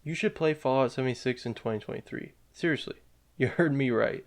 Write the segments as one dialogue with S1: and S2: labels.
S1: You should play Fallout 76 in 2023. Seriously, you heard me right.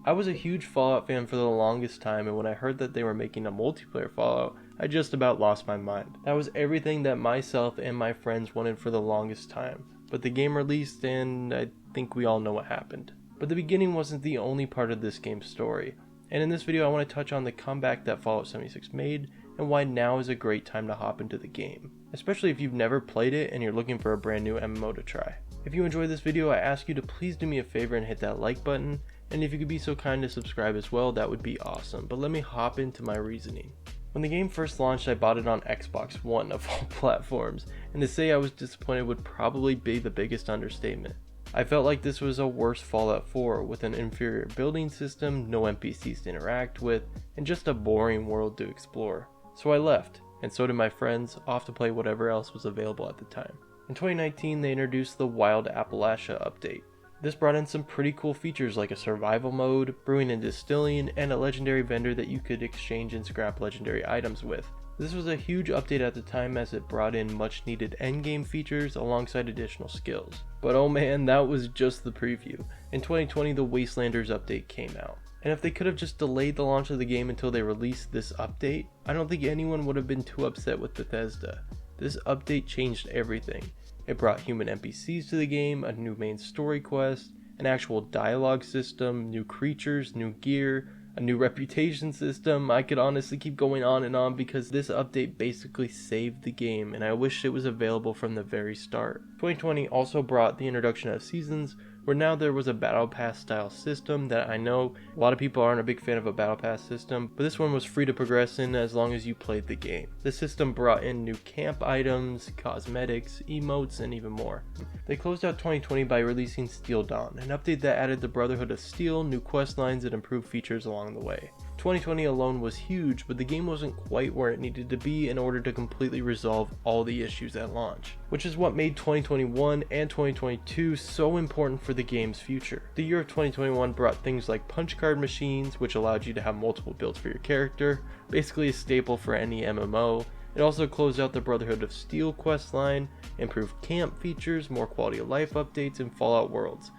S1: I was a huge Fallout fan for the longest time, and when I heard that they were making a multiplayer Fallout, I just about lost my mind. That was everything that myself and my friends wanted for the longest time. But the game released, and I think we all know what happened. But the beginning wasn't the only part of this game's story, and in this video I want to touch on the comeback that Fallout 76 made, and why now is a great time to hop into the game, especially if you've never played it and you're looking for a brand new MMO to try. If you enjoyed this video, I ask you to please do me a favor and hit that like button, and if you could be so kind to subscribe as well, that would be awesome. But let me hop into my reasoning. When the game first launched, I bought it on Xbox One of all platforms, and to say I was disappointed would probably be the biggest understatement. I felt like this was a worse Fallout 4 with an inferior building system, no NPCs to interact with, and just a boring world to explore. So I left, and so did my friends, off to play whatever else was available at the time. In 2019, they introduced the Wild Appalachia update. This brought in some pretty cool features like a survival mode, brewing and distilling, and a legendary vendor that you could exchange and scrap legendary items with. This was a huge update at the time as it brought in much needed endgame features alongside additional skills. But oh man, that was just the preview. In 2020, the Wastelanders update came out. And if they could have just delayed the launch of the game until they released this update, I don't think anyone would have been too upset with Bethesda. This update changed everything. It brought human NPCs to the game, a new main story quest, an actual dialogue system, new creatures, new gear, a new reputation system. I could honestly keep going on and on because this update basically saved the game, and I wish it was available from the very start. 2020 also brought the introduction of seasons, where now there was a battle pass style system that I know a lot of people aren't a big fan of a battle pass system, but this one was free to progress in as long as you played the game. The system brought in new camp items, cosmetics, emotes, and even more. They closed out 2020 by releasing Steel Dawn, an update that added the Brotherhood of Steel, new quest lines, and improved features along the way. 2020 alone was huge, but the game wasn't quite where it needed to be in order to completely resolve all the issues at launch, which is what made 2021 and 2022 so important for the game's future. The year of 2021 brought things like punch card machines, which allowed you to have multiple builds for your character, basically a staple for any MMO. It also closed out the Brotherhood of Steel questline, improved camp features, more quality of life updates, and Fallout worlds,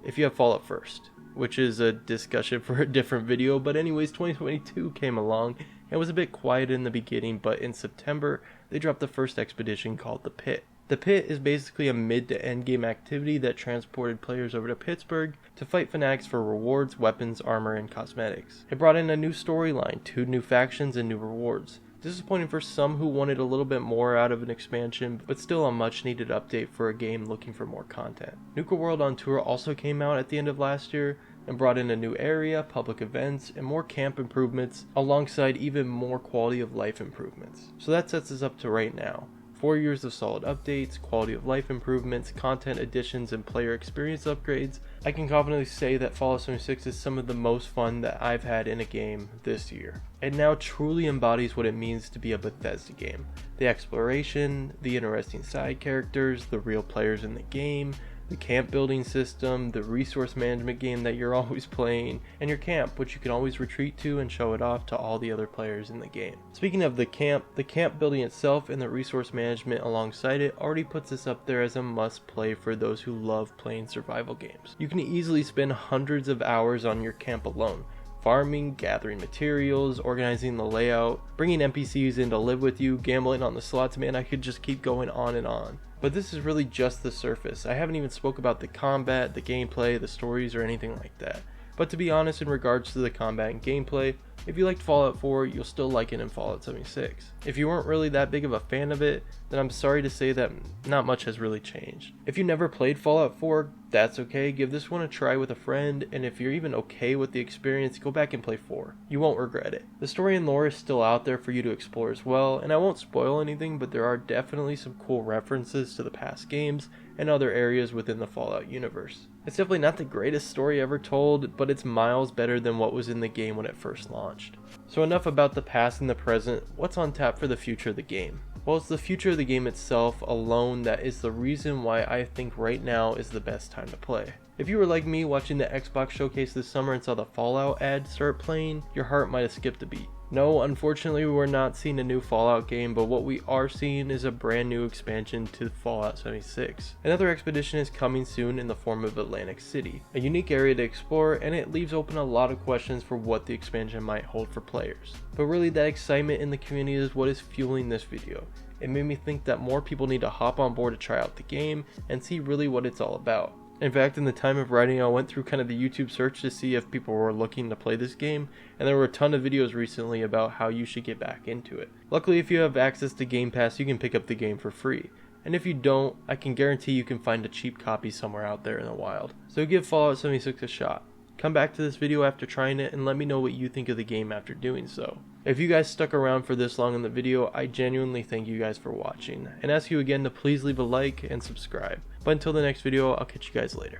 S1: if you have Fallout first, which is a discussion for a different video. But anyways, 2022 came along and was a bit quiet in the beginning, but in September they dropped the first expedition called the Pit. The Pit is basically a mid to end game activity that transported players over to Pittsburgh to fight fanatics for rewards, weapons, armor, and cosmetics. It brought in a new storyline, 2 new factions, and new rewards. Disappointing for some who wanted a little bit more out of an expansion, but still a much needed update for a game looking for more content. Nuka World on Tour also came out at the end of last year and brought in a new area, public events, and more camp improvements alongside even more quality of life improvements. So that sets us up to right now. 4 years of solid updates, quality of life improvements, content additions, and player experience upgrades. I can confidently say that Fallout 76 is some of the most fun that I've had in a game this year. It now truly embodies what it means to be a Bethesda game. The exploration, the interesting side characters, the real players in the game, the camp building system, the resource management game that you're always playing, and your camp, which you can always retreat to and show it off to all the other players in the game. Speaking of the camp building itself and the resource management alongside it already puts this up there as a must play for those who love playing survival games. You can easily spend hundreds of hours on your camp alone, farming, gathering materials, organizing the layout, bringing NPCs in to live with you, gambling on the slots. Man, I could just keep going on and on. But this is really just the surface. I haven't even spoke about the combat, the gameplay, the stories, or anything like that. But to be honest, in regards to the combat and gameplay, if you liked Fallout 4, you'll still like it in Fallout 76. If you weren't really that big of a fan of it, then I'm sorry to say that not much has really changed. If you never played Fallout 4, that's okay. Give this one a try with a friend, and if you're even okay with the experience, go back and play 4. You won't regret it. The story and lore is still out there for you to explore as well, and I won't spoil anything, but there are definitely some cool references to the past games and other areas within the Fallout universe. It's definitely not the greatest story ever told, but it's miles better than what was in the game when it first launched. So enough about the past and the present. What's on tap for the future of the game? Well, it's the future of the game itself alone that is the reason why I think right now is the best time to play. If you were like me watching the Xbox showcase this summer and saw the Fallout ad start playing, your heart might have skipped a beat. No, unfortunately we're not seeing a new Fallout game, but what we are seeing is a brand new expansion to Fallout 76. Another expedition is coming soon in the form of Atlantic City, a unique area to explore, and it leaves open a lot of questions for what the expansion might hold for players. But really, that excitement in the community is what is fueling this video. It made me think that more people need to hop on board to try out the game and see really what it's all about. In fact, in the time of writing, I went through kind of the YouTube search to see if people were looking to play this game, and there were a ton of videos recently about how you should get back into it. Luckily, if you have access to Game Pass, you can pick up the game for free. And if you don't, I can guarantee you can find a cheap copy somewhere out there in the wild. So give Fallout 76 a shot. Come back to this video after trying it and let me know what you think of the game after doing so. If you guys stuck around for this long in the video, I genuinely thank you guys for watching, and ask you again to please leave a like and subscribe. But until the next video, I'll catch you guys later.